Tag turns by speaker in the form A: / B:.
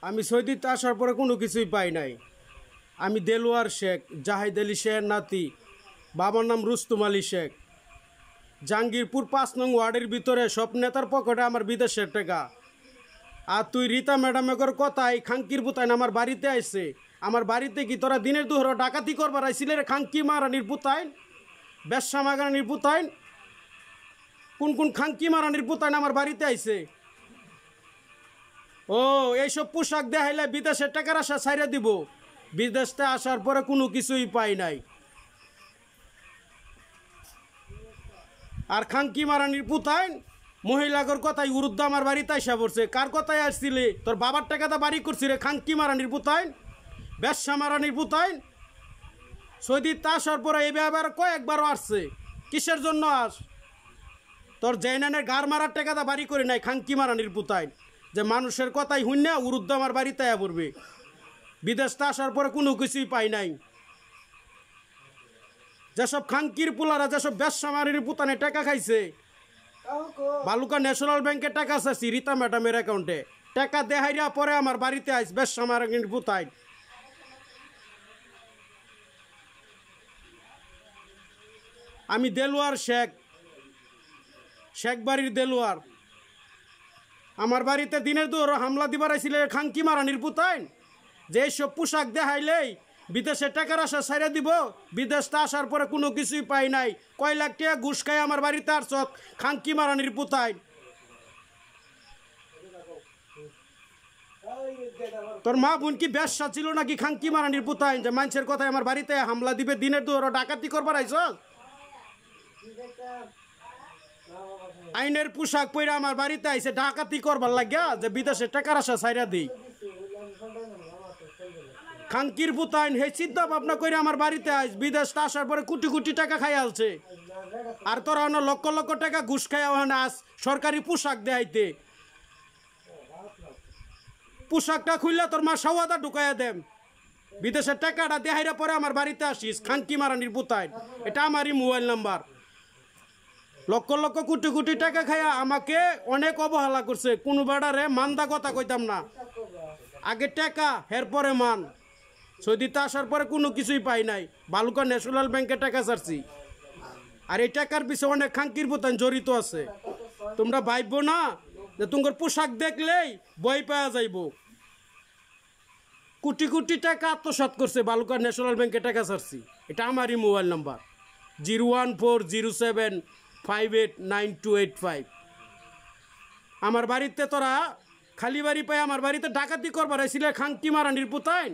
A: আমি সৌদিতে আসার পরে কোনো কিছুই পাই নাই। আমি দেলোয়ার শেখ, জাহিদ আলী শেখের নাতি। বাবার নাম রুস্তুম আলী শেখ। জাহাঙ্গীরপুর 5 নং ওয়ার্ডের ভিতরে সব নেতার পকেটে আমার বিদেশের টাকা। আর তুই রীতা ম্যাডামের কথাই খাঙ্কির পুতাইন আমার বাড়িতে আইছে। আমার বাড়িতে কি তোরা দিনের দুহর ডাকাতি করবার আইছিলে রে? খাঙ্কি মারানির পুতাইন, বেশ্যা মাগানির পুতাইন, কোন কোন খাঙ্কি মারানির পুতাইন আমার বাড়িতে আইছে? ও এইসব পোশাক দেখাইলে বিদেশের টাকার আশা ছাইড়া দিব। বিদেশতে আসার পরে কোনো কিছুই পাই নাই। আর খাঙ্কি মারানির পুতাইন মহিলাগর কথাই উরুদ্ধ আমার বাড়িতে আইসা পড়ছে। কার কথায় আসছিলে? তোর বাবার টাকাটা বাড়ি করছি রে খাঙ্কি মারানির পুতাইন, বেশ্যা মারানির পুতাইন। সৌদিতে আসার পরে এই ব্যাপারে কয়েকবারও আসছে। কিসের জন্য আস? তোর জৈনানের গার মারার টাকাটা বাড়ি করে নাই খাঙ্কি মারানির পুতাইন, যে মানুষের কথাই হুন না উরুদ্ধ আমার বাড়িতে আয়া পড়বে। বিদেশটা আসার পরে কোনো কিছুই পাই নাই। যেসব খাঙ্কির পুলারা যেসব বেশ্যা মারানির পুতানে টাকা খাইছে, বালুকা ন্যাশনাল ব্যাংকে টাকা চাইছি রীতা ম্যাডামের অ্যাকাউন্টে, টাকা দেহাইরা পরে আমার বাড়িতে আইস বেশ্যা মারানির পুতাইন। আমি দেলোয়ার শেখ, শেখ বাড়ির দেলোয়ার। আমার বাড়িতে দিনের দুয়ার হামলা দিবার আইছিলে খাঙ্কি মারানির পুতাইন, যে এইসব পোশাক দেখাইলেই বিদেশে টাকার আশা ছাইড়া দিব। বিদেশটা আসার পরে কোনো কিছুই পাই নাই। কয় লাখ টাকা ঘুষ খাই আমার বাড়িতে আসছ খাঙ্কি মারানির পুতাইন। তোর মা বোন কি বেশ্যা ছিল নাকি খাঙ্কি মারানির পুতাইন, যে মানুষের কথায় আমার বাড়িতে হামলা দিবে, দিনের দুয়ার ডাকাতি করবার আইছ? আইনের পোশাক পরে আমার বাড়িতে আইসে ডাকাতি করবার লাগিয়া, যে বিদেশে টাকার আশা ছাইড়া দিই। খাঙ্কির পুতাইন হে চিন্তা ভাবনা করে আমার বাড়িতে আইস, বিদেশটা আসার পরে কোটি কোটি টাকা খাই আলছে। আর তোরা অন্য লক্ষ লক্ষ টাকা ঘুষ খাই আস সরকারি পোশাক দেখাইতে। পোশাকটা খুললে তোর মা সওয়াদা ঢুকাইয়া দেম। বিদেশের টাকাটা দেখাইরা পরে আমার বাড়িতে আসিস খাঙ্কি মারানির পুতাইন। এটা আমারই মোবাইল নাম্বার। লক্ষ লক্ষ কোটি কোটি টাকা খাইয়া আমাকে অনেক অবহেলা করছে। কোনো বেড়ারে মান্দা কথা কইতাম না। আগে টাকা, এরপরে মান। সৌদিতে আসার পরে কোনো কিছুই পাই নাই। বালুকা ন্যাশনাল ব্যাংকে টাকা ছাড়ছি। আর এই টাকার পিছনে অনেক খাঙ্কির পুতাইন জড়িত আছে। তোমরা ভাইবো না যে তোমার পোশাক দেখলেই ভয় পাওয়া যাইব। কোটি কোটি টাকা আত্মসাৎ করছে, বালুকা ন্যাশনাল ব্যাংকে টাকা ছাড়ছি। এটা আমারই মোবাইল নাম্বার 01407589285। আমার বাড়িতে তোরা খালি বাড়ি পাই আমার বাড়িতে ডাকাতি করবার আইছিলে খাঙ্কি মারানির পুতাইন।